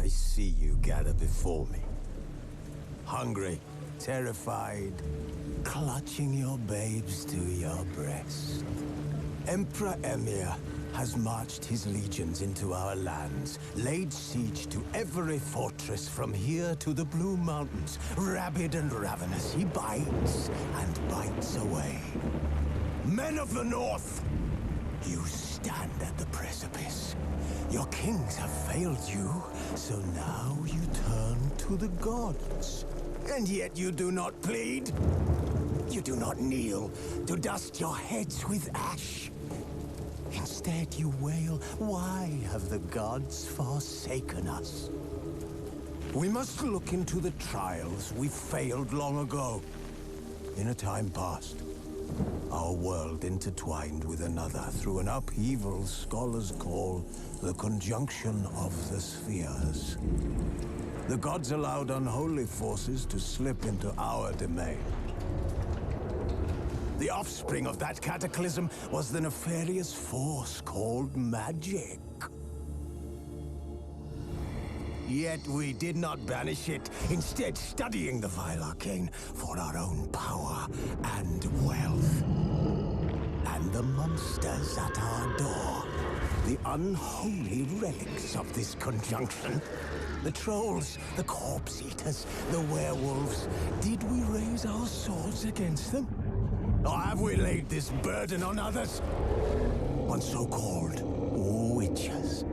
I see you gather before me. Hungry, terrified, clutching your babes to your breast. Emperor Emir has marched his legions into our lands, laid siege to every fortress from here to the Blue Mountains. Rabid and ravenous, he bites and bites away. Men of the North, you stand at the precipice. Your kings have failed you, so now you turn to the gods. And yet you do not plead. You do not kneel to dust your heads with ash. Instead you wail, why have the gods forsaken us? We must look into the trials we failed long ago. In a time past, our world intertwined with another through an upheaval scholars call the conjunction of the spheres. The gods allowed unholy forces to slip into our domain. The offspring of that cataclysm was the nefarious force called magic. Yet we did not banish it, instead studying the vile arcane for our own power and wealth. And the monsters at our door, the unholy relics of this conjunction. The trolls, the corpse-eaters, the werewolves. Did we raise our swords against them? Or have we laid this burden on others? On so-called witches.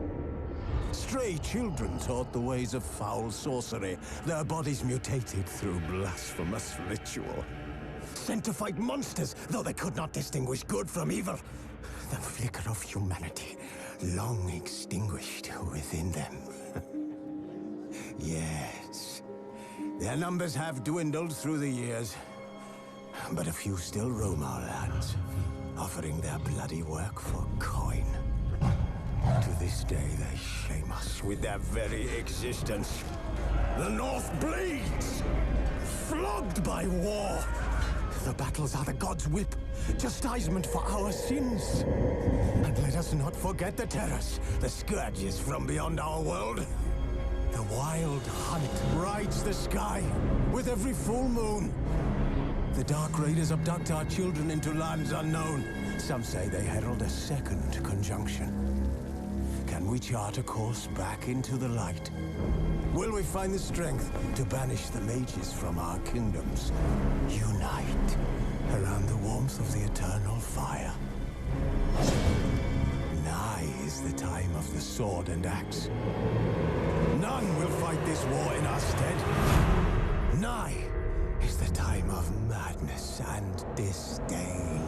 Stray children taught the ways of foul sorcery, their bodies mutated through blasphemous ritual. Sent to fight monsters, though they could not distinguish good from evil. The flicker of humanity, long extinguished within them. Yes, their numbers have dwindled through the years, but a few still roam our lands, offering their bloody work for coin. To this day, they shame us with their very existence. The North bleeds, flogged by war. The battles are the gods' whip, chastisement for our sins. And let us not forget the terrors, the scourges from beyond our world. The wild hunt rides the sky with every full moon. The Dark Raiders abduct our children into lands unknown. Some say they herald a second conjunction. Can we chart a course back into the light? Will we find the strength to banish the mages from our kingdoms? Unite around the warmth of the eternal fire. Nigh is the time of the sword and axe. None will fight this war in our stead. Nigh is the time of madness and disdain.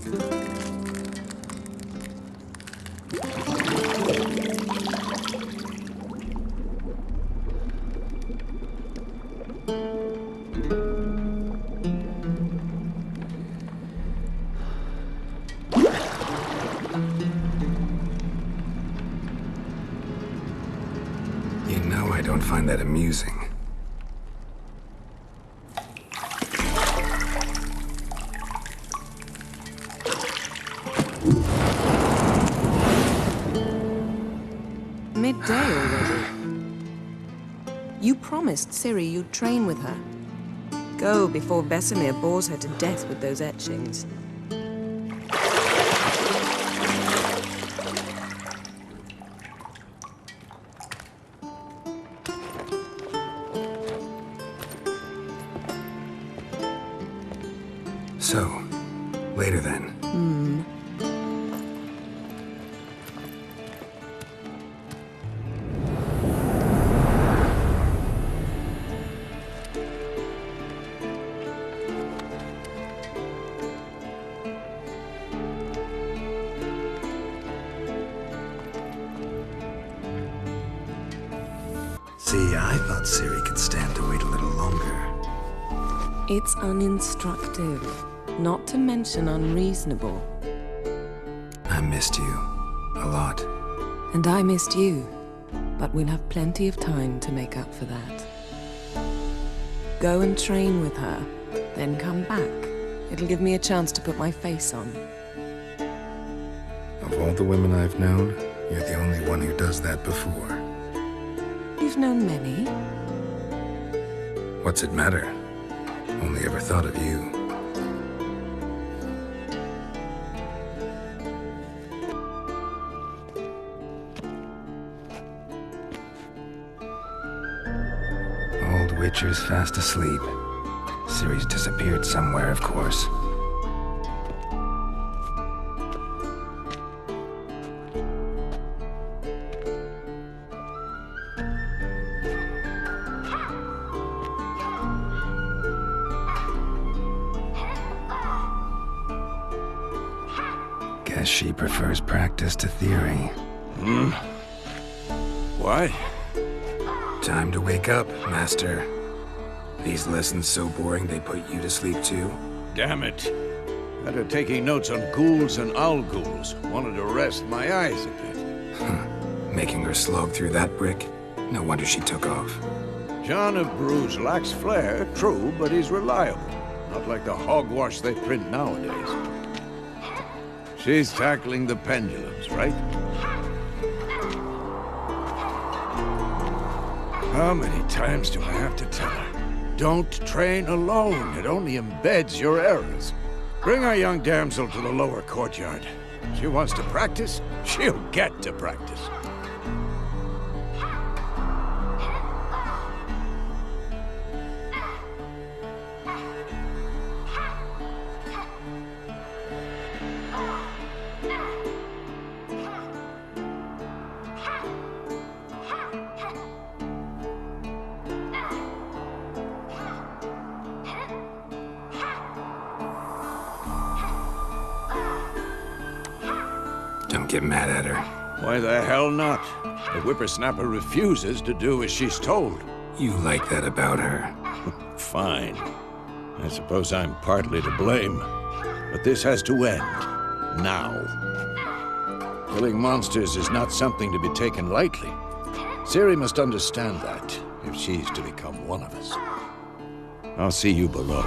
You know I don't find that amusing. Midday already. You promised Ciri you'd train with her. Go before Vesemir bores her to death with those etchings. So, later then. See, I thought Ciri could stand to wait a little longer. It's uninstructive, not to mention unreasonable. I missed you. A lot. And I missed you, but we'll have plenty of time to make up for that. Go and train with her, then come back. It'll give me a chance to put my face on. Of all the women I've known, you're the only one who does that before. You've known many. What's it matter? Only ever thought of you. Old Witcher's fast asleep. Ciri's disappeared somewhere, of course. Guess she prefers practice to theory. Why? Time to wake up, Master. These lessons so boring they put you to sleep too? Damn it. Had her taking notes on ghouls and owl ghouls. Wanted to rest my eyes a bit. Making her slog through that brick? No wonder she took off. John of Bruges lacks flair, true, but he's reliable. Not like the hogwash they print nowadays. She's tackling the pendulums, right? How many times do I have to tell her? Don't train alone. It only embeds your errors. Bring our young damsel to the lower courtyard. She wants to practice, she'll get to practice. Don't get mad at her. Why the hell not? The whippersnapper refuses to do as she's told. You like that about her. Fine. I suppose I'm partly to blame. But this has to end. Now. Killing monsters is not something to be taken lightly. Ciri must understand that, if she's to become one of us. I'll see you below.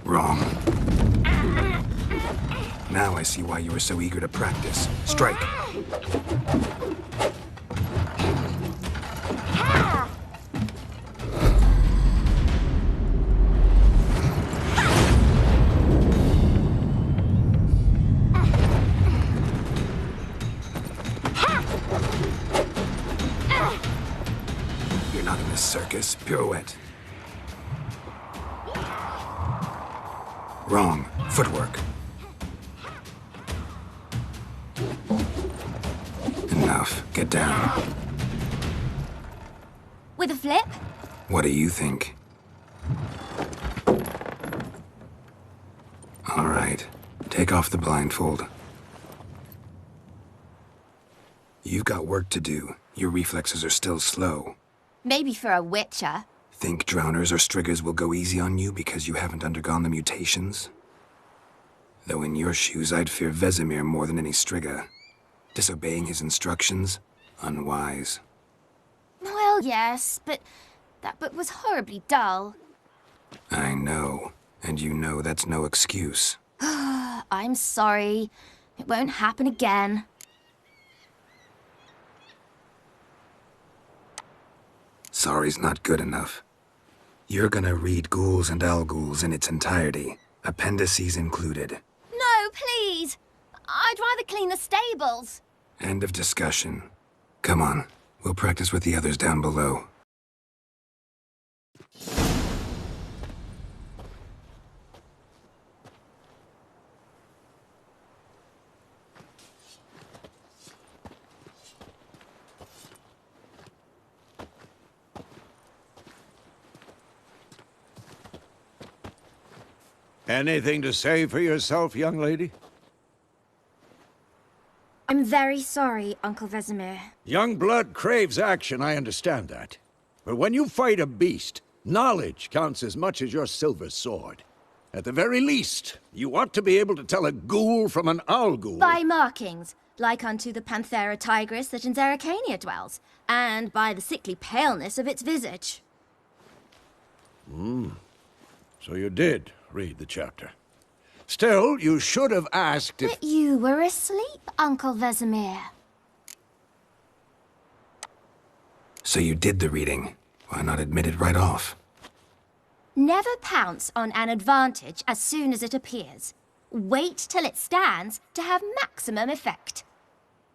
Wrong. Now I see why you were so eager to practice. Strike. You're not in this circus. Pirouette. Wrong. Footwork. enough. Get down. With a flip? What do you think? All right. Take off the blindfold. You've got work to do. Your reflexes are still slow. Maybe for a witcher. Think drowners or striggers will go easy on you because you haven't undergone the mutations? Though in your shoes, I'd fear Vesemir more than any strigger. Disobeying his instructions? Unwise. Well, yes, but that book was horribly dull. I know. And you know that's no excuse. I'm sorry. It won't happen again. Sorry's not good enough. You're gonna read Ghouls and Al-Ghouls in its entirety, appendices included. No, please! I'd rather clean the stables. End of discussion. Come on, we'll practice with the others down below. Anything to say for yourself, young lady? I'm very sorry, Uncle Vesemir. Young blood craves action, I understand that. But when you fight a beast, knowledge counts as much as your silver sword. At the very least, you ought to be able to tell a ghoul from an owl-ghoul. By markings, like unto the Panthera tigris that in Zerrikania dwells, and by the sickly paleness of its visage. So you did read the chapter. Still, you should have asked if... But you were asleep, Uncle Vesemir. So you did the reading. Why not admit it right off? Never pounce on an advantage as soon as it appears. Wait till it stands to have maximum effect.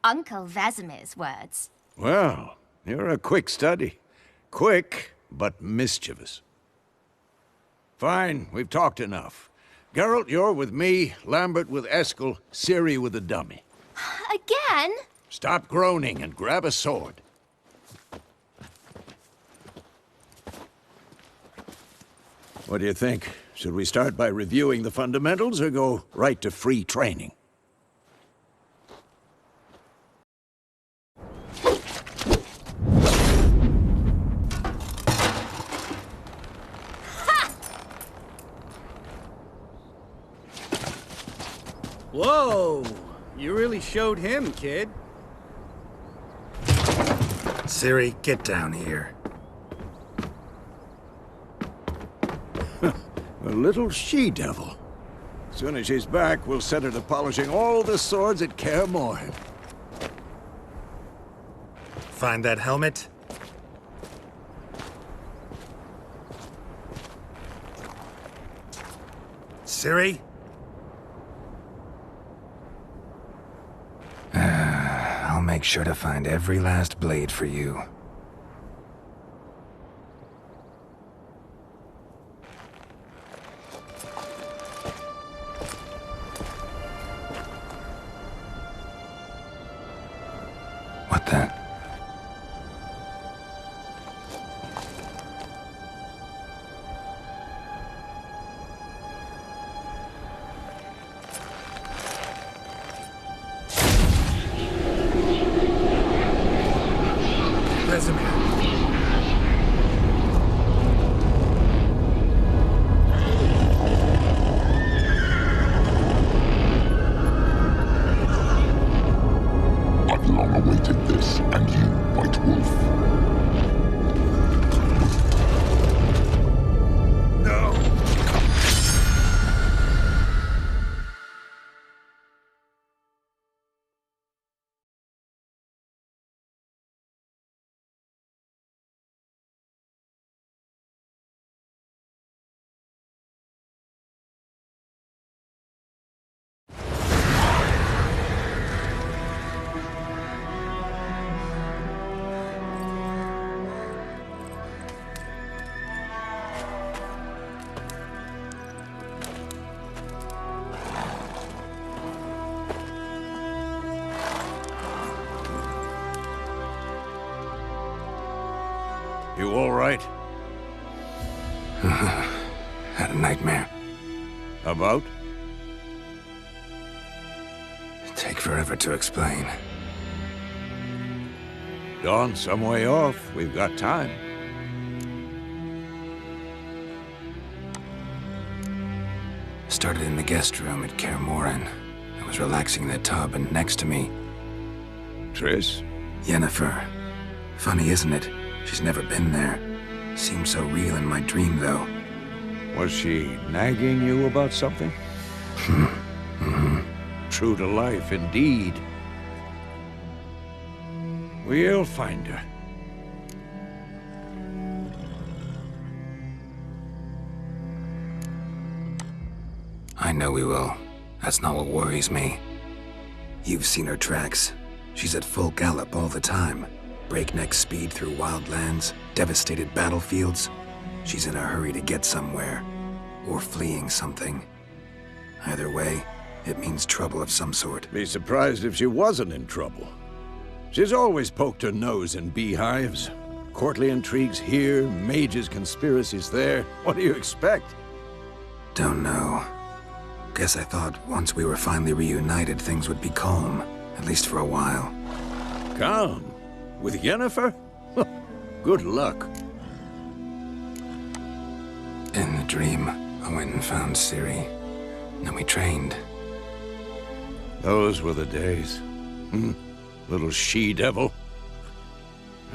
Uncle Vesemir's words. Well, you're a quick study. Quick, but mischievous. Fine, we've talked enough. Geralt, you're with me, Lambert with Eskel, Ciri with the dummy. Again? Stop groaning and grab a sword. What do you think? Should we start by reviewing the fundamentals or go right to free training? Whoa! You really showed him, kid. Ciri, get down here. A little she-devil. As soon as she's back, we'll set her to polishing all the swords at Kaer Morhen. Find that helmet? Ciri? I'll make sure to find every last blade for you. What the? I've long awaited this, and You all right? Had a nightmare. About? Take forever to explain. Dawn's some way off. We've got time. Started in the guest room at Kaer Morhen. I was relaxing in the tub, and next to me, Triss? Yennefer. Funny, isn't it? She's never been there. Seemed so real in my dream, though. Was she nagging you about something? True to life, indeed. We'll find her. I know we will. That's not what worries me. You've seen her tracks. She's at full gallop all the time. Breakneck speed through wild lands, devastated battlefields. She's in a hurry to get somewhere. Or fleeing something. Either way, it means trouble of some sort. Be surprised if she wasn't in trouble. She's always poked her nose in beehives. Courtly intrigues here, mages' conspiracies there. What do you expect? Don't know. Guess I thought once we were finally reunited, things would be calm. At least for a while. Calm? With Yennefer? Good luck. In the dream, I went and found Ciri. Then we trained. Those were the days. Little she-devil.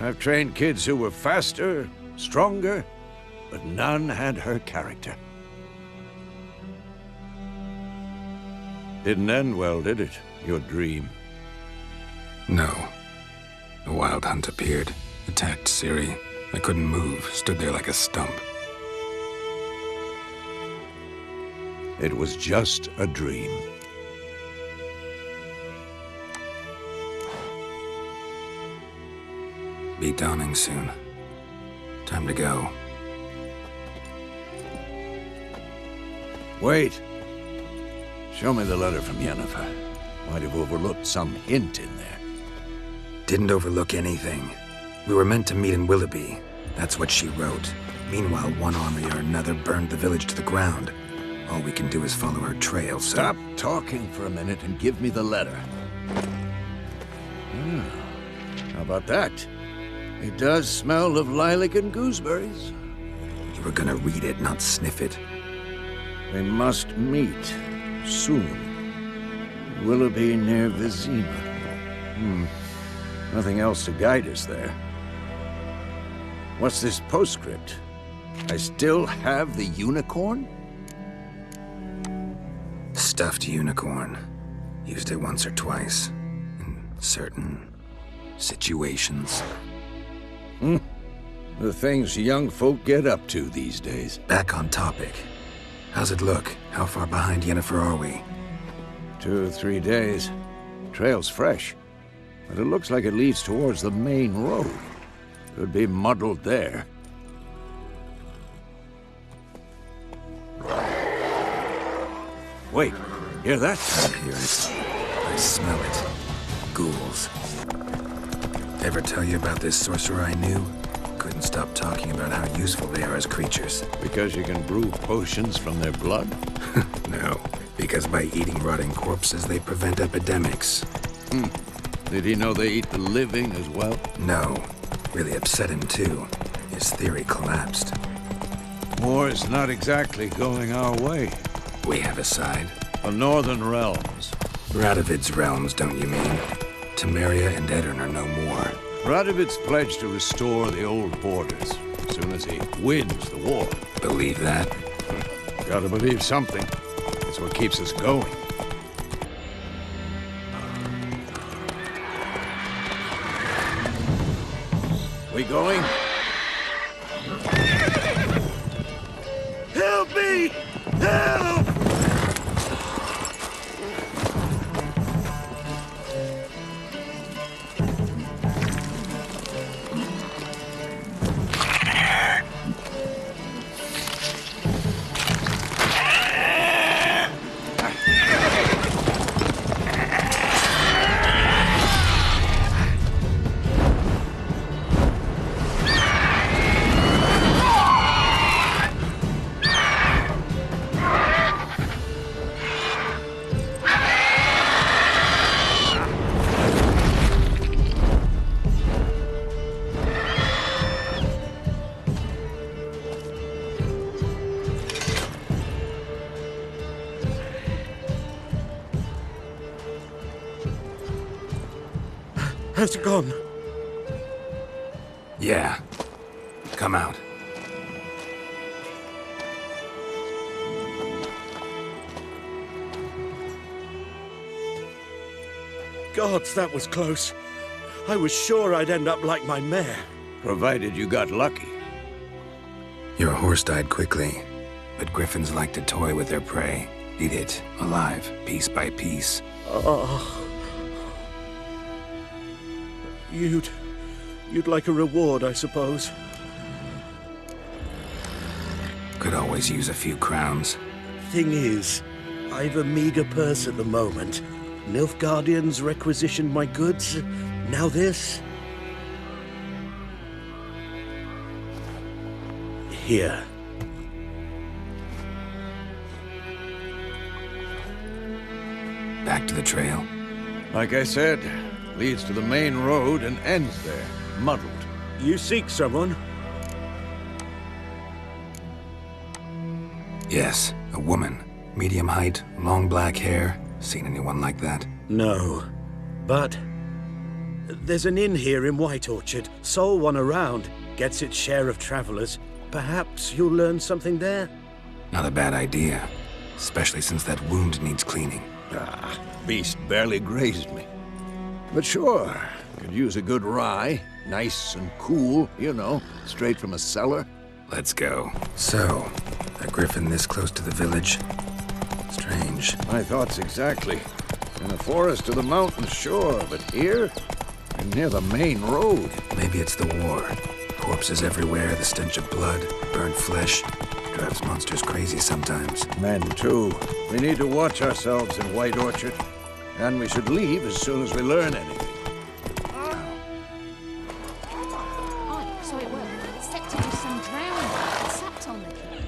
I've trained kids who were faster, stronger, but none had her character. Didn't end well, did it? Your dream? No. A wild hunt appeared, attacked Ciri. I couldn't move, stood there like a stump. It was just a dream. Be dawning soon. Time to go. Wait. Show me the letter from Yennefer. Might have overlooked some hint in there. Didn't overlook anything. We were meant to meet in Willoughby. That's what she wrote. Meanwhile, one army or another burned the village to the ground. All we can do is follow her trail, so... Stop talking for a minute and give me the letter. How about that? It does smell of lilac and gooseberries. You were gonna read it, not sniff it. We must meet. Soon. Willoughby near Vizima. Nothing else to guide us there. What's this postscript? I still have the unicorn? Stuffed unicorn. Used it once or twice. In certain situations. The things young folk get up to these days. Back on topic. How's it look? How far behind Yennefer are we? 2 or 3 days. Trail's fresh, but it looks like it leads towards the main road. Could be muddled there. Wait, hear that? I hear it. I smell it. Ghouls. Ever tell you about this sorcerer I knew? Couldn't stop talking about how useful they are as creatures. Because you can brew potions from their blood? No, because by eating rotting corpses, they prevent epidemics. Did he know they eat the living as well? No. Really upset him, too. His theory collapsed. War's not exactly going our way. We have a side. The Northern Realms. Radovid's realms, don't you mean? Temeria and Edirn are no more. Radovid's pledged to restore the old borders as soon as he wins the war. Believe that? Gotta believe something. It's what keeps us going. We going? Help me! Help! Has it gone? Yeah. Come out. Gods, that was close. I was sure I'd end up like my mare. Provided you got lucky. Your horse died quickly, but griffins like to toy with their prey. Eat it, alive, piece by piece. Oh. You'd like a reward, I suppose. Could always use a few crowns. Thing is, I've a meager purse at the moment. Nilfgaardians requisitioned my goods. Now this. Here. Back to the trail. Like I said, leads to the main road and ends there, muddled. You seek someone? Yes, a woman. Medium height, long black hair. Seen anyone like that? No. But there's an inn here in White Orchard. Sole one around. Gets its share of travelers. Perhaps you'll learn something there? Not a bad idea. Especially since that wound needs cleaning. Ah, beast barely grazed me. But sure, could use a good rye. Nice and cool, you know, straight from a cellar. Let's go. So, a griffin this close to the village? Strange. My thoughts exactly. In the forest or the mountains, sure, but here? And near the main road. Maybe it's the war. Corpses everywhere, the stench of blood, burnt flesh. Drives monsters crazy sometimes. Men, too. We need to watch ourselves in White Orchard. And we should leave as soon as we learn anything. Aye, so it were. Set to do some drowning. Slapped on the kid.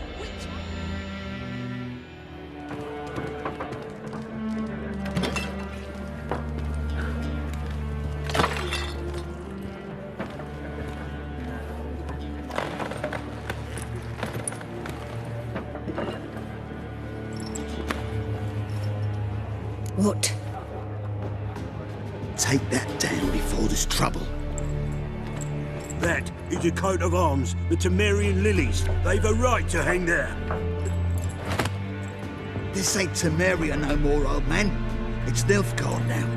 What? Take that down before there's trouble. That is a coat of arms, the Temerian lilies. They've a right to hang there. This ain't Temeria no more, old man. It's Nilfgaard now.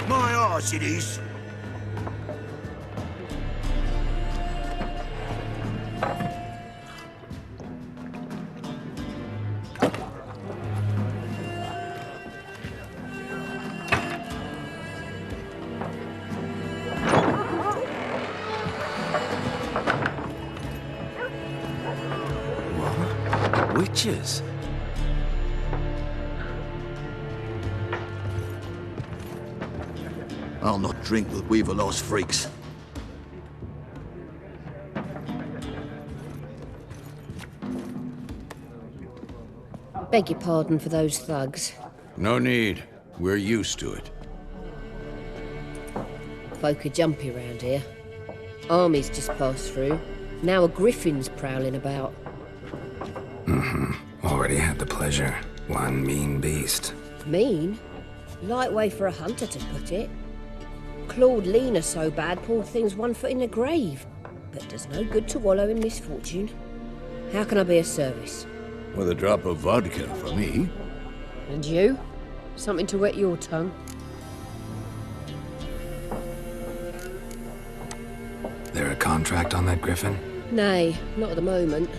My arse it is. Witches? I'll not drink with Weaverlaw's freaks. Beg your pardon for those thugs. No need. We're used to it. Folk are jumpy round here. Armies just passed through. Now a griffin's prowling about. Already had the pleasure. One mean beast. Mean? Light way for a hunter to put it. Clawed Lena so bad, poor thing's 1 foot in the grave. But does no good to wallow in misfortune. How can I be of service? With a drop of vodka for me. And you? Something to wet your tongue? There a contract on that griffin? Nay, not at the moment.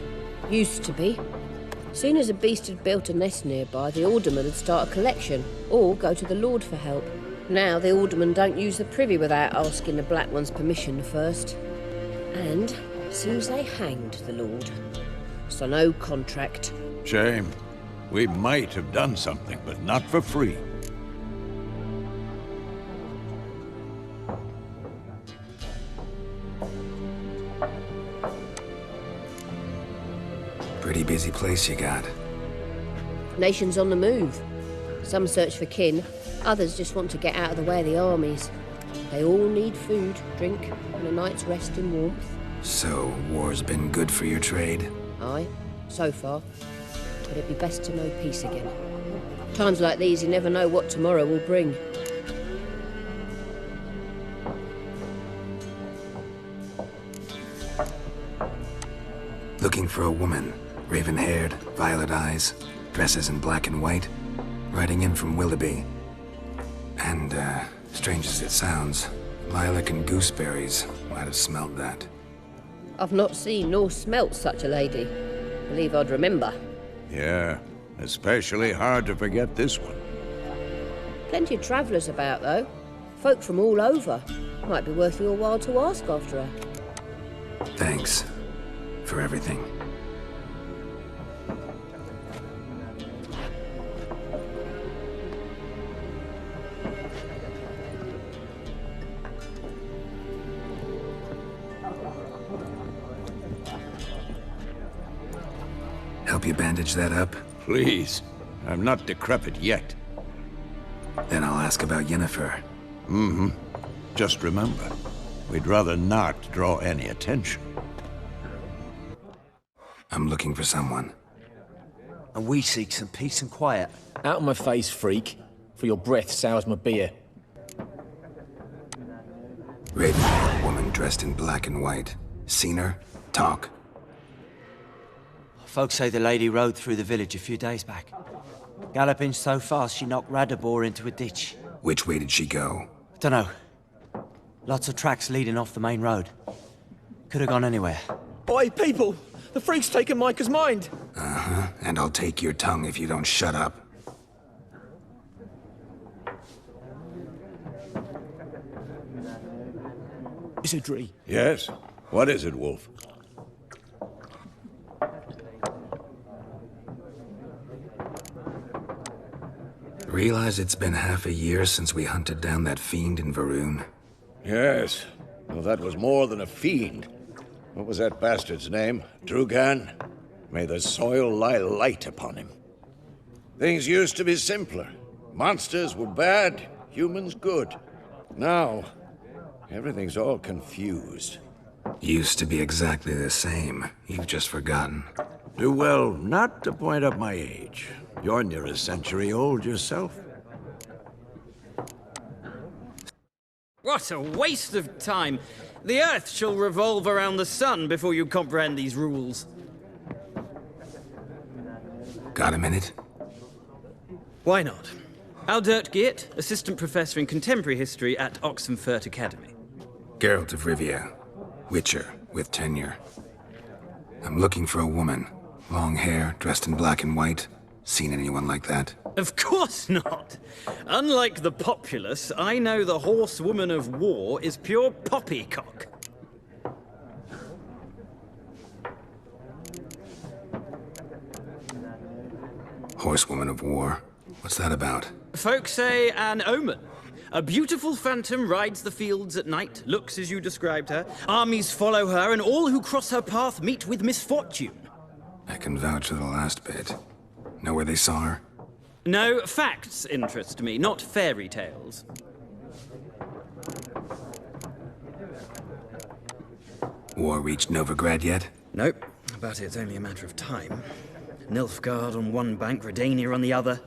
Used to be. Soon as a beast had built a nest nearby, the alderman would start a collection, or go to the Lord for help. Now the alderman don't use the privy without asking the Black One's permission first. And seems they hanged the Lord. So no contract. Shame. We might have done something, but not for free. Pretty busy place you got. Nations on the move. Some search for kin, others just want to get out of the way of the armies. They all need food, drink, and a night's rest in warmth. So, war's been good for your trade? Aye, so far. but it'd be best to know peace again. Times like these, you never know what tomorrow will bring. Looking for a woman, raven-haired, violet eyes, dresses in black and white, riding in from Willoughby. And, strange as it sounds, lilac and gooseberries might have smelled that. I've not seen nor smelt such a lady. Believe I'd remember. Yeah, especially hard to forget this one. Plenty of travellers about, though. Folk from all over. Might be worth your while to ask after her. Thanks for everything. Help you bandage that up? Please. I'm not decrepit yet. Then I'll ask about Yennefer. Mm-hmm. Just remember, we'd rather not draw any attention. I'm looking for someone. And we seek some peace and quiet. Out of my face, freak. For your breath sours my beer. Raven-haired woman dressed in black and white. Seen her? Talk. Folks say the lady rode through the village a few days back. Galloping so fast she knocked Radabor into a ditch. Which way did she go? Dunno. Lots of tracks leading off the main road. Could have gone anywhere. Oi, people! The freak's taken Micah's mind! Uh-huh. And I'll take your tongue if you don't shut up. Isidri. Yes? What is it, Wolf? Realize it's been half a year since we hunted down that fiend in Varun? Yes. Well, that was more than a fiend. What was that bastard's name? Drugan? May the soil lie light upon him. Things used to be simpler. Monsters were bad, humans good. Now, everything's all confused. Used to be exactly the same. You've just forgotten. Do well not to point up my age. You're near a century old yourself. What a waste of time! The Earth shall revolve around the sun before you comprehend these rules. Got a minute? Why not? Aldert Geert, Assistant Professor in Contemporary History at Oxenfurt Academy. Geralt of Rivia. Witcher, with tenure. I'm looking for a woman. Long hair, dressed in black and white. Seen anyone like that? Of course not! Unlike the populace, I know the horsewoman of war is pure poppycock. Horsewoman of war? What's that about? Folk say an omen. A beautiful phantom rides the fields at night, looks as you described her. Armies follow her, and all who cross her path meet with misfortune. I can vouch for the last bit. Know where they saw her? No, facts interest me, not fairy tales. War reached Novigrad yet? Nope, but it's only a matter of time. Nilfgaard on one bank, Redania on the other.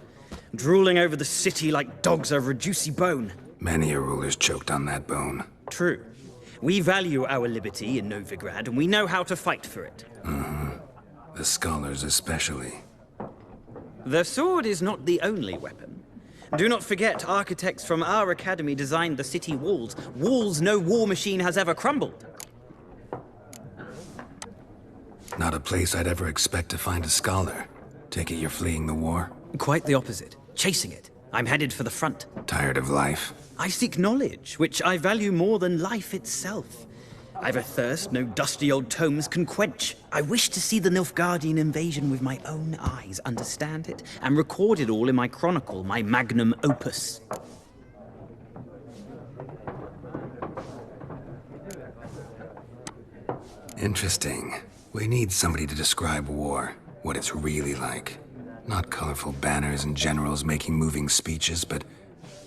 Drooling over the city like dogs over a juicy bone. Many a ruler's choked on that bone. True. We value our liberty in Novigrad, and we know how to fight for it. The scholars especially. The sword is not the only weapon. Do not forget, architects from our academy designed the city walls. Walls no war machine has ever crumbled. Not a place I'd ever expect to find a scholar. Take it you're fleeing the war? Quite the opposite. Chasing it. I'm headed for the front. Tired of life? I seek knowledge, which I value more than life itself. I've a thirst no dusty old tomes can quench. I wish to see the Nilfgaardian invasion with my own eyes, understand it, and record it all in my chronicle, my magnum opus. Interesting. We need somebody to describe war, what it's really like. Not colorful banners and generals making moving speeches, but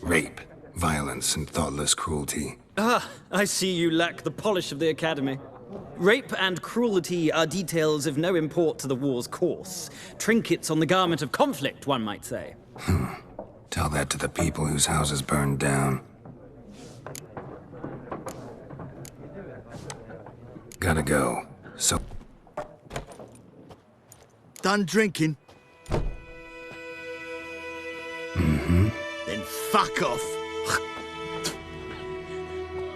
rape, violence, and thoughtless cruelty. Ah, I see you lack the polish of the academy. Rape and cruelty are details of no import to the war's course. Trinkets on the garment of conflict, one might say. Tell that to the people whose houses burned down. Gotta go. So... Done drinking? Mm-hmm. Then fuck off.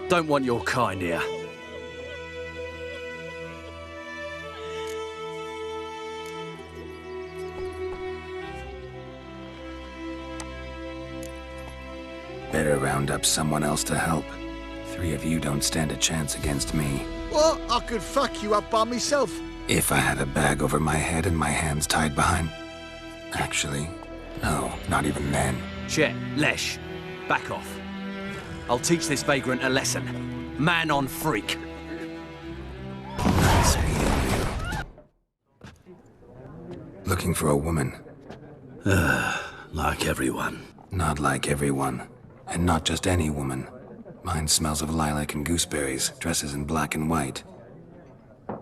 Don't want your kind here. Better round up someone else to help. 3 of you don't stand a chance against me. What? I could fuck you up by myself. If I had a bag over my head and my hands tied behind... Actually, no, not even then. Chet, Lesh, back off. I'll teach this vagrant a lesson. Man on freak. Nice meeting you. Looking for a woman. Like everyone. Not like everyone. And not just any woman. Mine smells of lilac and gooseberries, dresses in black and white.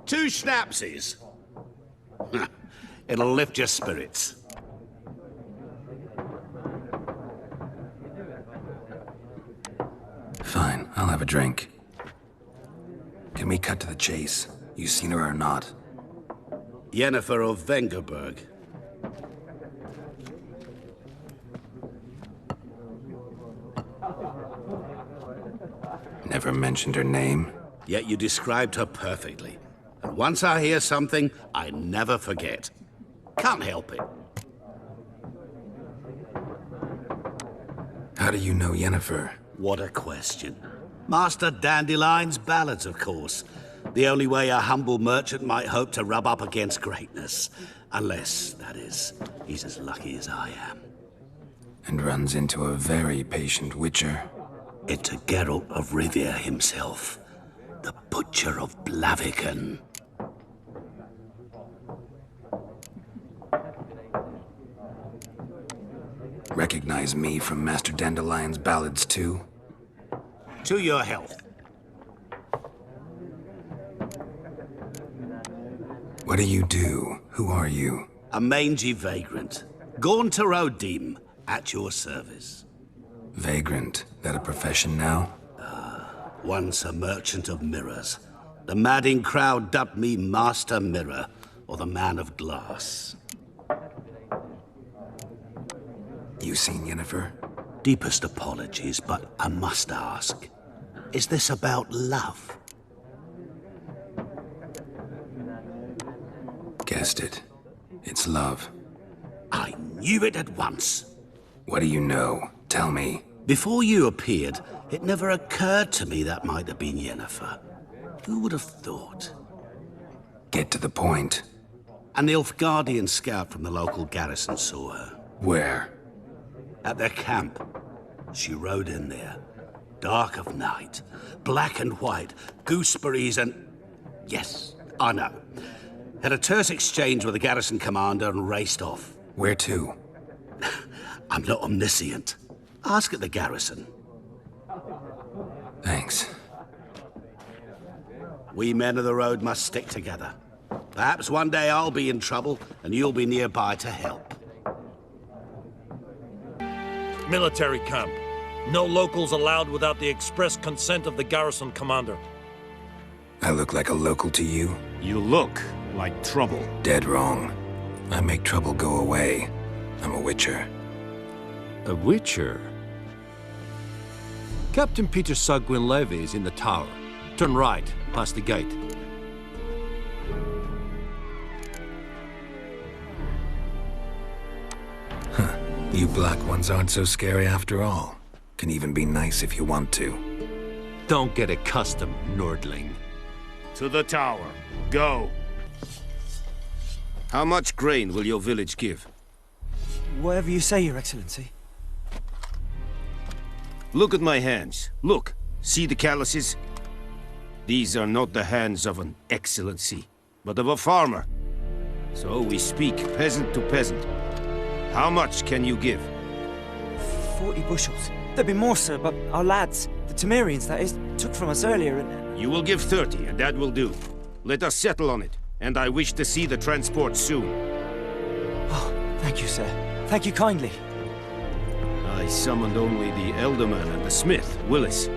2 schnapsies. It'll lift your spirits. Fine, I'll have a drink. Can we cut to the chase? You seen her or not? Yennefer of Vengerberg. Never mentioned her name. Yet you described her perfectly. And once I hear something, I never forget. Can't help it. How do you know Yennefer? What a question. Master Dandelion's ballads, of course. The only way a humble merchant might hope to rub up against greatness. Unless, that is, he's as lucky as I am. And runs into a very patient witcher. It's a Geralt of Rivia himself. The Butcher of Blaviken. Recognize me from Master Dandelion's ballads, too? To your health. What do you do? Who are you? A mangy vagrant. Gaunter Odim, at your service. Vagrant? That a profession now? Once a merchant of mirrors. The madding crowd dubbed me Master Mirror, or the Man of Glass. You seen Yennefer? Deepest apologies, but I must ask. Is this about love? Guessed it. It's love. I knew it at once. What do you know? Tell me. Before you appeared, it never occurred to me that might have been Yennefer. Who would have thought? Get to the point. An Nilfgaardian scout from the local garrison saw her. Where? At their camp. She rode in there. Dark of night. Black and white. Gooseberries and... Yes, I know. Had a terse exchange with the garrison commander and raced off. Where to? I'm not omniscient. Ask at the garrison. Thanks. We men of the road must stick together. Perhaps one day I'll be in trouble and you'll be nearby to help. Military camp. No locals allowed without the express consent of the garrison commander. I look like a local to you? You look like trouble. Dead wrong. I make trouble go away. I'm a witcher. A witcher? Captain Peter Sagwin Levy is in the tower. Turn right, past the gate. Huh. You black ones aren't so scary after all. Can even be nice if you want to. Don't get accustomed, Nordling. To the tower. Go. How much grain will your village give? Whatever you say, Your Excellency. Look at my hands. Look. See the calluses? These are not the hands of an excellency, but of a farmer. So we speak peasant to peasant. How much can you give? 40 bushels. There'd be more, sir, but our lads, the Temerians, that is, took from us earlier and... You will give 30, and that will do. Let us settle on it, and I wish to see the transport soon. Oh, thank you, sir. Thank you kindly. I summoned only the Elderman and the smith, Willis.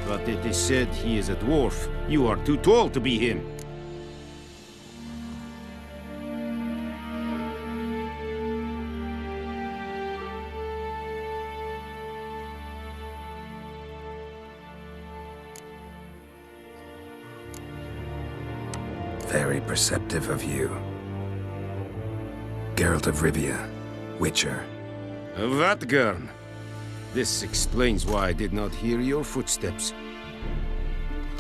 But it is said he is a dwarf. You are too tall to be him. Very perceptive of you. Geralt of Rivia, Witcher. Vatgern. This explains why I did not hear your footsteps.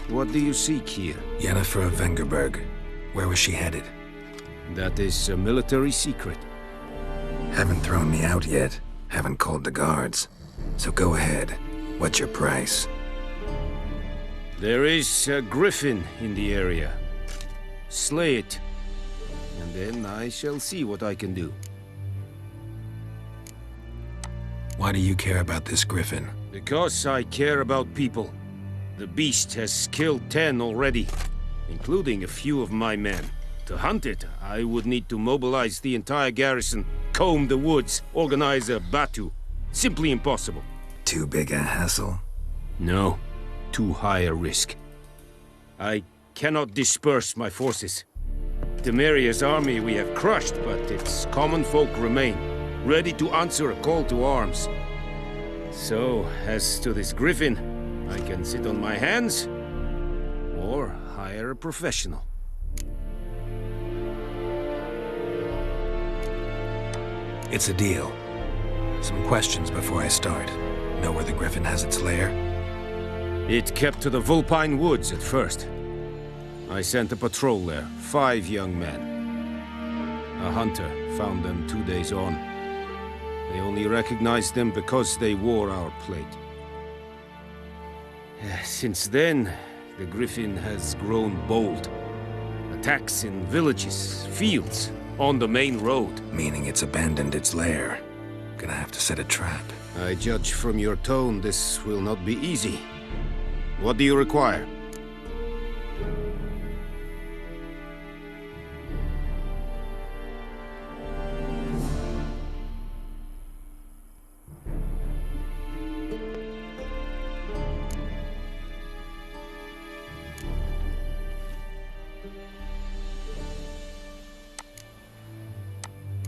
What do you seek here? Yennefer of Vengerberg. Where was she headed? That is a military secret. Haven't thrown me out yet. Haven't called the guards. So go ahead. What's your price? There is a griffin in the area. Slay it. And then I shall see what I can do. Why do you care about this griffin? Because I care about people. The beast has killed 10 already, including a few of my men. To hunt it, I would need to mobilize the entire garrison, comb the woods, organize a batu. Simply impossible. Too big a hassle? No, too high a risk. I cannot disperse my forces. Temeria's army we have crushed, but its common folk remain, ready to answer a call to arms. So, as to this griffin, I can sit on my hands, or hire a professional. It's a deal. Some questions before I start. Know where the griffin has its lair? It kept to the Vulpine Woods at first. I sent a patrol there, 5 young men. A hunter found them 2 days on. They only recognized them because they wore our plate. Since then, the griffin has grown bold. Attacks in villages, fields, on the main road. Meaning it's abandoned its lair. Gonna have to set a trap. I judge from your tone this will not be easy. What do you require?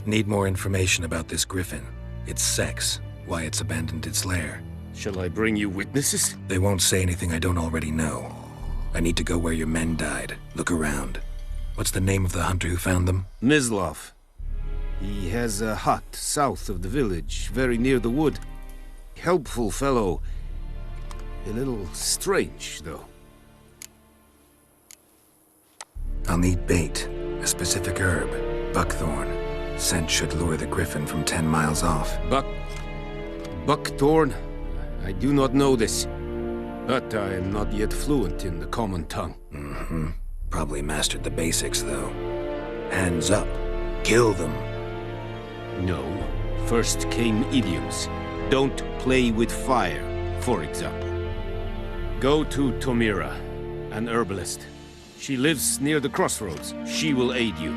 Need more information about this griffin. Its sex, why it's abandoned its lair. Shall I bring you witnesses? They won't say anything I don't already know. I need to go where your men died. Look around. What's the name of the hunter who found them? Mislav. He has a hut south of the village, very near the wood. Helpful fellow. A little strange, though. I'll need bait. A specific herb. Buckthorn. Scent should lure the griffin from 10 miles off. Buckthorn? I do not know this. But I am not yet fluent in the common tongue. Mm-hmm. Probably mastered the basics, though. Hands up. Kill them. No. First came idioms. Don't play with fire, for example. Go to Tomira, an herbalist. She lives near the crossroads. She will aid you.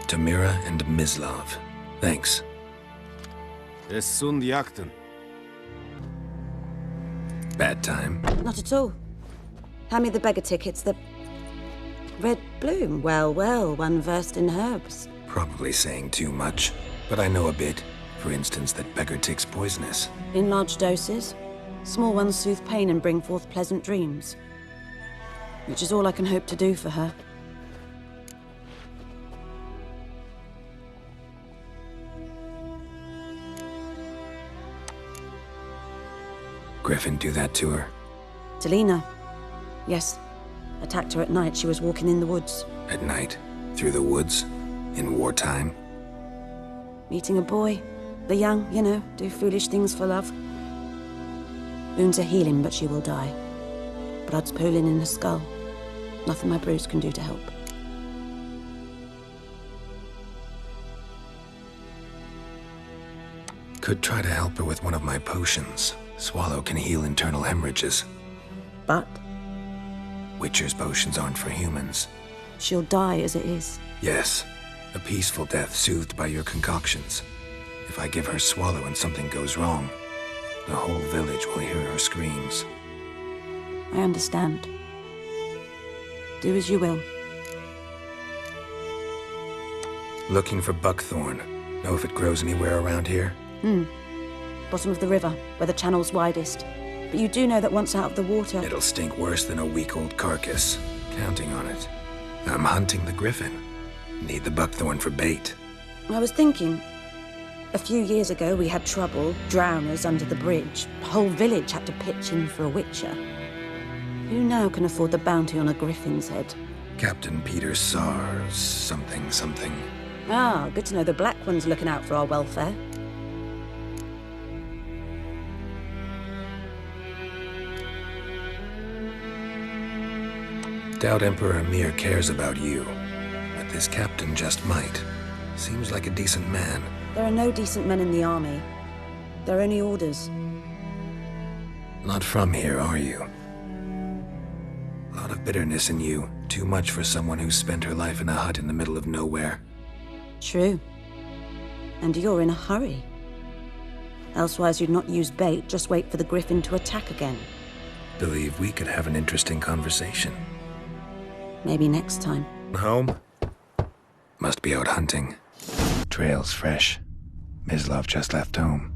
Tomira and Mislav. Thanks. Es sunt jakten. Bad time? Not at all. Hand me the beggar tickets, the... Red bloom. Well, well, one versed in herbs. Probably saying too much, but I know a bit. For instance, that beggar tick's poisonous. In large doses. Small ones soothe pain and bring forth pleasant dreams. Which is all I can hope to do for her. Griffin do that to her? Delina. Yes. Attacked her at night. She was walking in the woods. At night? Through the woods? In wartime? Meeting a boy. The young, you know, do foolish things for love. Wounds are healing, but she will die. Blood's pooling in her skull. Nothing my brews can do to help. Could try to help her with one of my potions. Swallow can heal internal hemorrhages. But Witcher's potions aren't for humans. she'll die as it is. Yes, a peaceful death soothed by your concoctions. If I give her Swallow and something goes wrong, the whole village will hear her screams. I understand. Do as you will. Looking for buckthorn. Know if it grows anywhere around here? Bottom of the river, where the channel's widest. But you do know that once out of the water... It'll stink worse than a week-old carcass. Counting on it. I'm hunting the griffin. Need the buckthorn for bait. I was thinking... A few years ago, we had trouble, drowners under the bridge. The whole village had to pitch in for a witcher. Who now can afford the bounty on a griffin's head? Captain Peter Sars, something. Ah, good to know the Black One's looking out for our welfare. Doubt Emperor Emir cares about you, but this captain just might. Seems like a decent man. There are no decent men in the army. They're only orders. Not from here, are you? A lot of bitterness in you. Too much for someone who spent her life in a hut in the middle of nowhere. True. And you're in a hurry. Elsewise you'd not use bait, just wait for the griffin to attack again. Believe we could have an interesting conversation. Maybe next time. Home? Must be out hunting. Trail's fresh. Mislav just left home.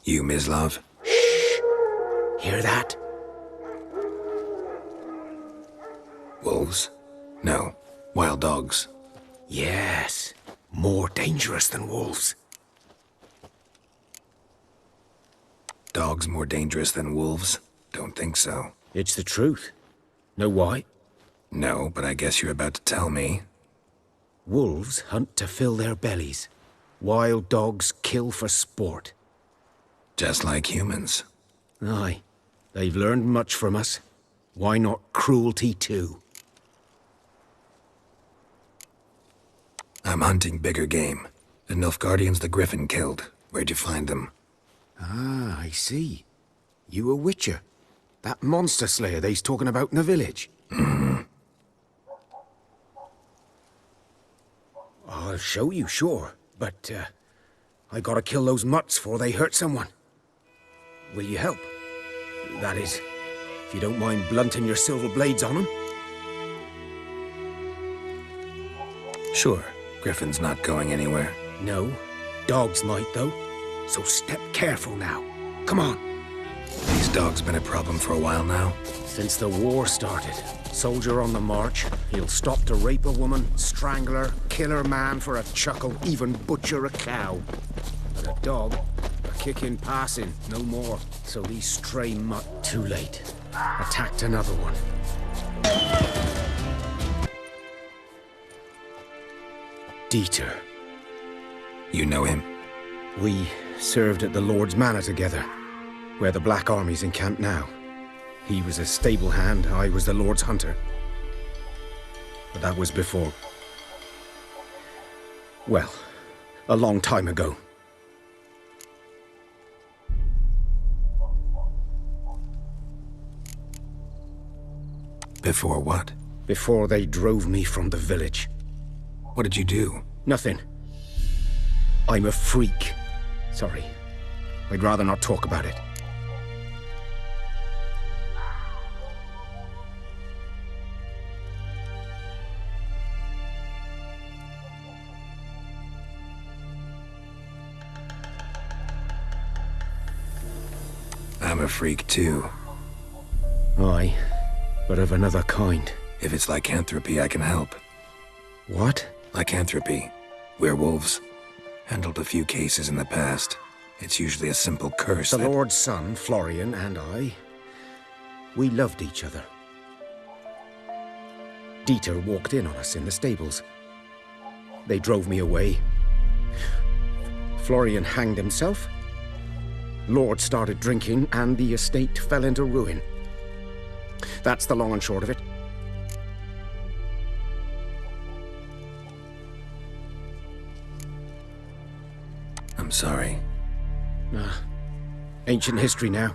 You, Mislav? Hear that? Wolves? No. Wild dogs. Yes. More dangerous than wolves. Dogs more dangerous than wolves? Don't think so. It's the truth. Know why? No, but I guess you're about to tell me. Wolves hunt to fill their bellies. Wild dogs kill for sport. Just like humans. Aye. They've learned much from us. Why not cruelty too? I'm hunting bigger game. The Nilfgaardians the Griffin killed. Where'd you find them? Ah, I see. You a witcher. That monster slayer they's talking about in the village. I'll show you, sure. But, I gotta kill those mutts before they hurt someone. Will you help? That is, if you don't mind blunting your silver blades on them. Sure. Griffin's not going anywhere. No. Dogs might, though. So step careful now. Come on. These dogs been a problem for a while now? Since the war started. Soldier on the march. He'll stop to rape a woman, strangle her, kill her man for a chuckle, even butcher a cow. But a dog, a kick in passing, no more. So these stray mutt, too late, attacked another one. Dieter. You know him? We served at the Lord's Manor together, where the Black Army's encamped now. He was a stable hand, I was the Lord's hunter. But that was before... well, a long time ago. Before what? Before they drove me from the village. What did you do? Nothing. I'm a freak. Sorry. I'd rather not talk about it. I'm a freak too. Aye, but of another kind. If it's lycanthropy, I can help. What? Lycanthropy. Werewolves. Handled a few cases in the past. It's usually a simple curse. The Lord's son, Florian, and I, we loved each other. Dieter walked in on us in the stables. They drove me away. Florian hanged himself. Lord started drinking, and the estate fell into ruin. That's the long and short of it. I'm sorry. Ancient history now.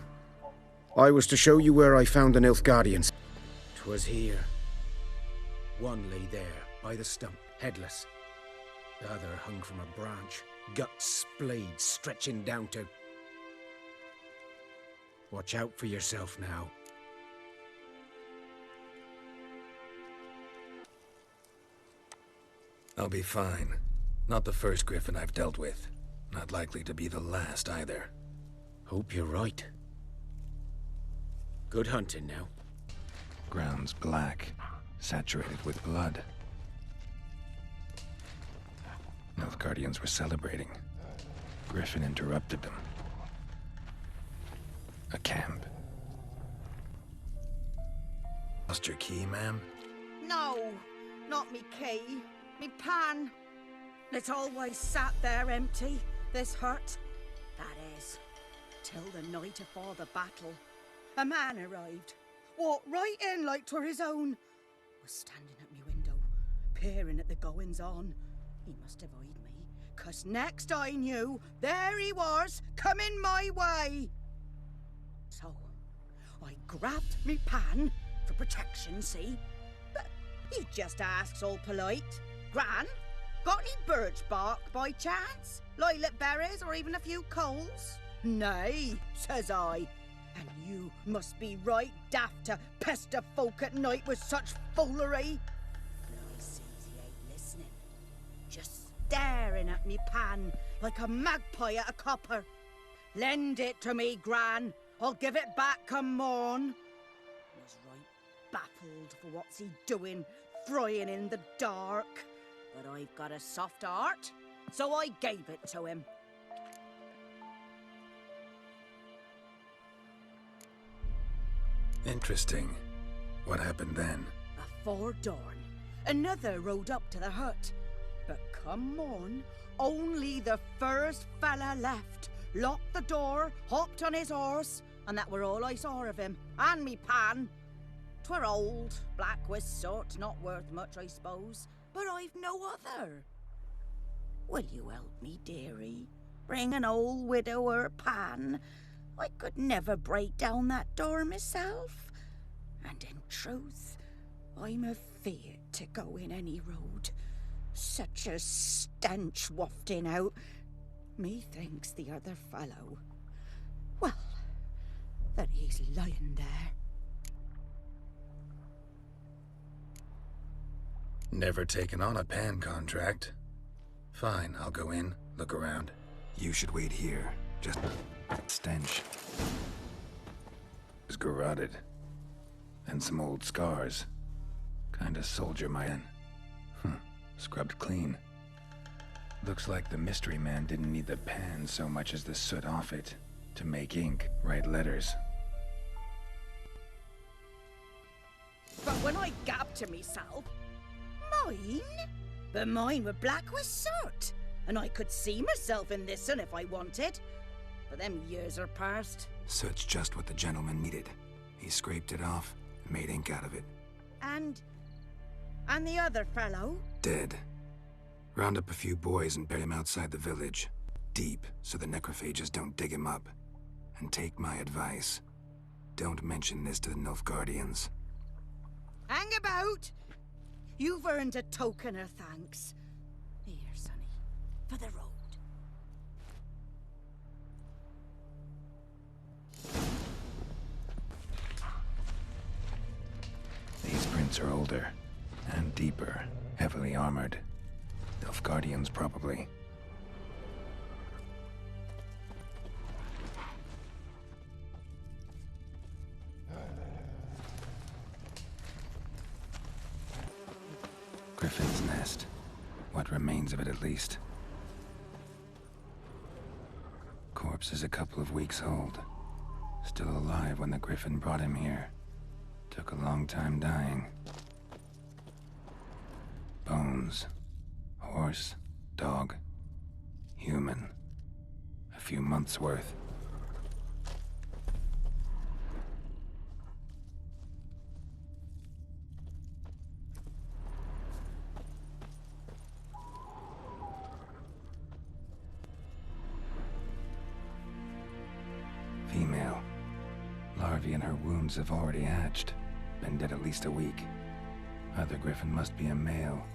I was to show you where I found the Nilfgaardians. 'Twas here. One lay there, by the stump, headless. The other hung from a branch, guts splayed, stretching down to... Watch out for yourself now. I'll be fine. Not the first griffin I've dealt with. Not likely to be the last either. Hope you're right. Good hunting now. Ground's black, saturated with blood. Nilfgaardians were celebrating. Griffin interrupted them. A camp. Lost your key, ma'am? No, not me key. Me pan. It's always sat there empty, this hut. That is, till the night afore the battle. A man arrived, walked right in like 'twere his own. Was standing at me window, peering at the goings-on. He must have eyed me, 'cause next I knew, there he was, coming my way. So, I grabbed me pan, for protection, see? But he just asks all polite, Gran, got any birch bark by chance? Lilac berries or even a few coals? Nay, says I. And you must be right daft to pester folk at night with such foolery. And I sees he ain't listening. Just staring at me pan like a magpie at a copper. Lend it to me, Gran. I'll give it back come morn. Was right baffled for what's he doing, frying in the dark. But I've got a soft heart, so I gave it to him. Interesting. What happened then? Before dawn, another rode up to the hut. But come morn, only the first fella left. Locked the door, hopped on his horse, and that were all I saw of him. And me pan. 'Twere old, black with soot, not worth much, I suppose. But I've no other. Will you help me, dearie? Bring an old widower pan. I could never break down that door myself. And in truth, I'm afeard to go in any road. Such a stench wafting out. Methinks the other fellow, well, that he's lying there. Never taken on a pan contract. Fine, I'll go in, look around. You should wait here. Just stench. It's garroted. And some old scars. Kinda soldier man. Scrubbed clean. Looks like the mystery man didn't need the pan so much as the soot off it. To make ink, write letters. But when I gabbed to myself, mine? But mine were black with soot. And I could see myself in this one if I wanted. But them years are past. Soot's just what the gentleman needed. He scraped it off and made ink out of it. And the other fellow? Dead. Round up a few boys and bury him outside the village. Deep, so the necrophages don't dig him up. And take my advice. Don't mention this to the Nilfgaardians. Hang about! You've earned a token of thanks. Here, sonny, for the road. These prints are older. And deeper. Heavily armored. Nilfgaardians, probably. Griffin's nest. What remains of it, at least. Corpse is a couple of weeks old. Still alive when the Griffin brought him here. Took a long time dying. Bones. Horse. Dog. Human. few months' worth. Female. Larvae in her wounds have already hatched. Been dead at least a week. Other griffin must be a male.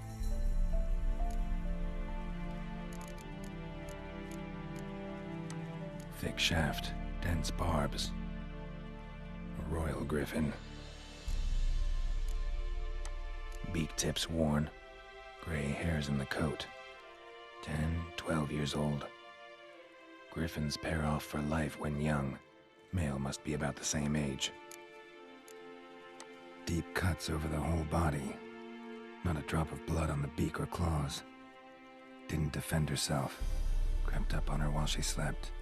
Thick shaft, dense barbs. A royal griffin. Beak tips worn. Gray hairs in the coat. 10, 12 years old. Griffins pair off for life when young. Male must be about the same age. Deep cuts over the whole body. Not a drop of blood on the beak or claws. Didn't defend herself. Crept up on her while she slept.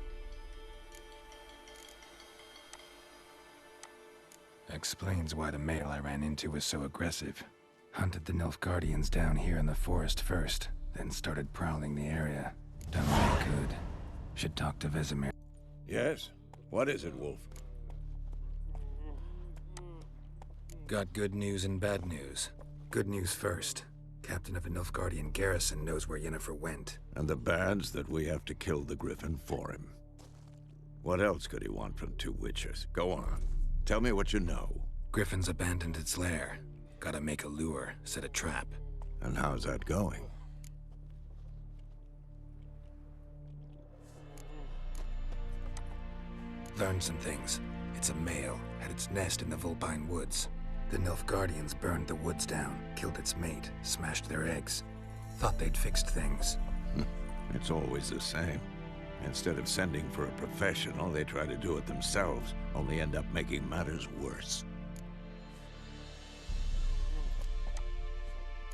Explains why the male I ran into was so aggressive. Hunted the Nilfgaardians down here in the forest first, then started prowling the area. Done what I could. Should talk to Vesemir. Yes? What is it, Wolf? Got good news and bad news. Good news first. Captain of a Nilfgaardian garrison knows where Yennefer went. And the bad's that we have to kill the Griffin for him. What else could he want from two witchers? Go on. Tell me what you know. Griffin's abandoned its lair. Gotta make a lure, set a trap. And how's that going? Learned some things. It's a male, had its nest in the Vulpine Woods. The Nilfgaardians burned the woods down, killed its mate, smashed their eggs. Thought they'd fixed things. It's always the same. Instead of sending for a professional, they try to do it themselves, only end up making matters worse.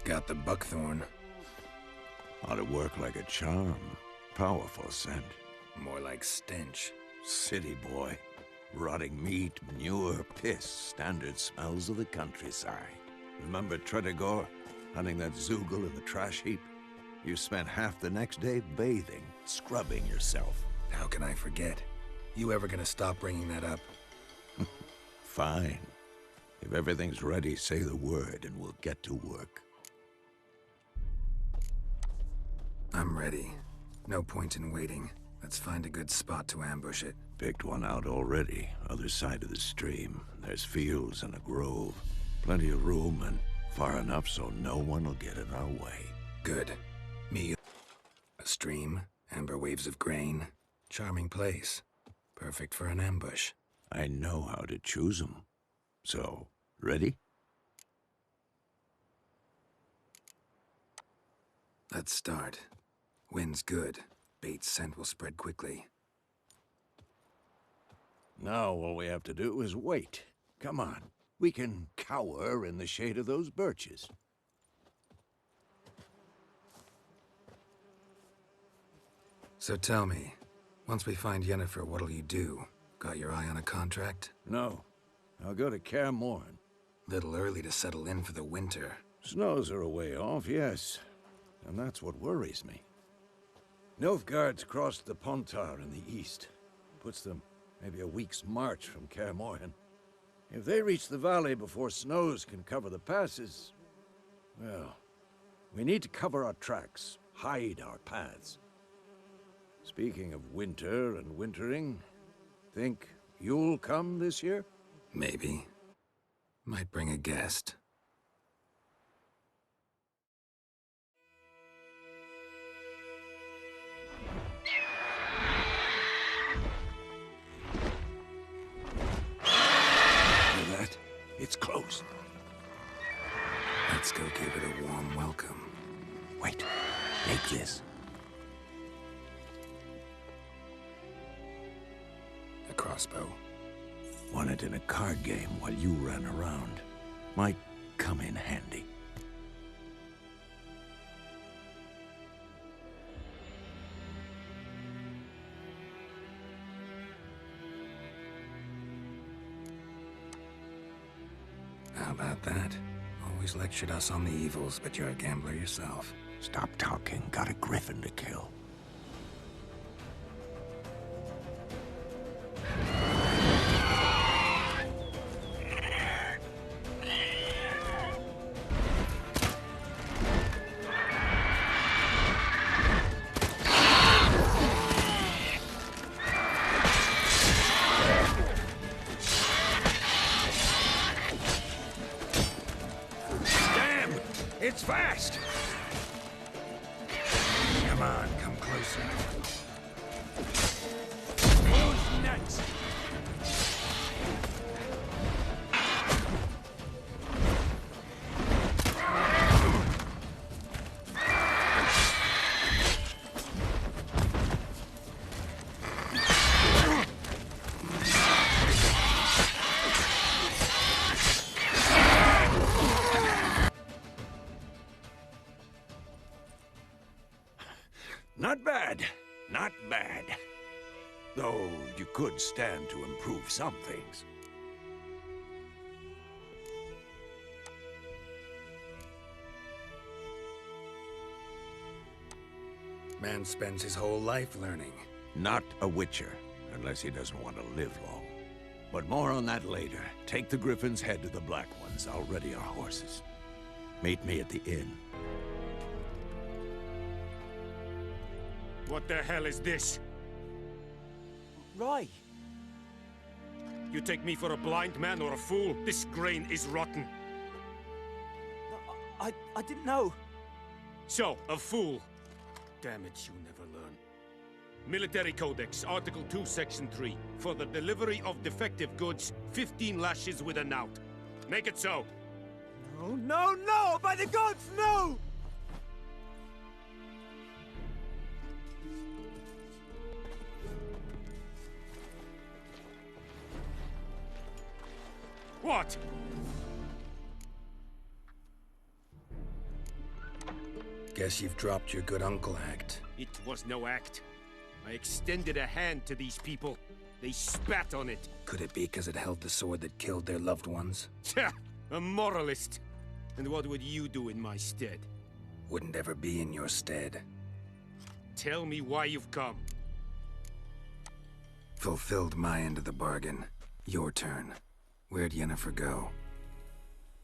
Got the buckthorn. Ought to work like a charm. Powerful scent. More like stench. City boy. Rotting meat, manure, piss, standard smells of the countryside. Remember Tredegor, hunting that Zoogle in the trash heap? You spent half the next day bathing, scrubbing yourself. How can I forget? You ever gonna stop bringing that up? Fine. If everything's ready, say the word and we'll get to work. I'm ready. No point in waiting. Let's find a good spot to ambush it. Picked one out already, other side of the stream. There's fields and a grove. Plenty of room and far enough so no one will get in our way. Good. Me. A stream, amber waves of grain. Charming place. Perfect for an ambush. I know how to choose 'em. So, ready? Let's start. Wind's good. Bait's scent will spread quickly. Now all we have to do is wait. Come on. We can cower in the shade of those birches. So tell me, once we find Yennefer, what'll you do? Got your eye on a contract? No. I'll go to Kaer Morhen. Little early to settle in for the winter. Snows are a way off, yes. And that's what worries me. Nilfgaard's crossed the Pontar in the east. Puts them maybe a week's march from Kaer Morhen. If they reach the valley before snows can cover the passes, well, we need to cover our tracks, hide our paths. Speaking of winter and wintering, think you'll come this year? Maybe. Might bring a guest. Hear that? It's close. Let's go give it a warm welcome. Wait, take this. A crossbow. Won it in a card game while you ran around. Might come in handy. How about that? Always lectured us on the evils, but you're a gambler yourself. Stop talking. Got a griffin to kill. It's fast! Come on, come closer. Who's next? Not bad. Not bad. Though you could stand to improve some things. Man spends his whole life learning. Not a witcher, unless he doesn't want to live long. But more on that later. Take the Griffin's head to the Black Ones. I'll ready our horses. Meet me at the inn. What the hell is this? Rye. You take me for a blind man or a fool? This grain is rotten. I didn't know. So, a fool. Damn it, you never learn. Military Codex, Article 2, Section 3. For the delivery of defective goods, 15 lashes with a knout. Make it so. No, no, no! By the gods, no! What? Guess you've dropped your good uncle act. It was no act. I extended a hand to these people. They spat on it. Could it be because it held the sword that killed their loved ones? Tja, a moralist. And what would you do in my stead? Wouldn't ever be in your stead. Tell me why you've come. Fulfilled my end of the bargain. Your turn. Where'd Yennefer go?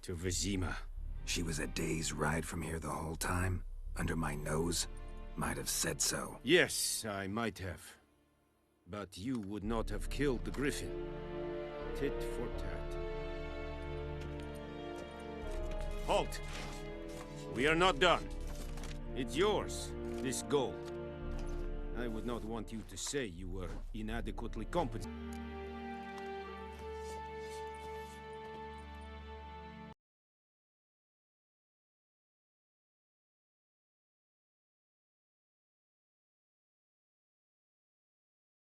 To Vizima. She was a day's ride from here the whole time? Under my nose? Might have said so. Yes, I might have. But you would not have killed the Griffin. Tit for tat. Halt! We are not done. It's yours, this gold. I would not want you to say you were inadequately compensated.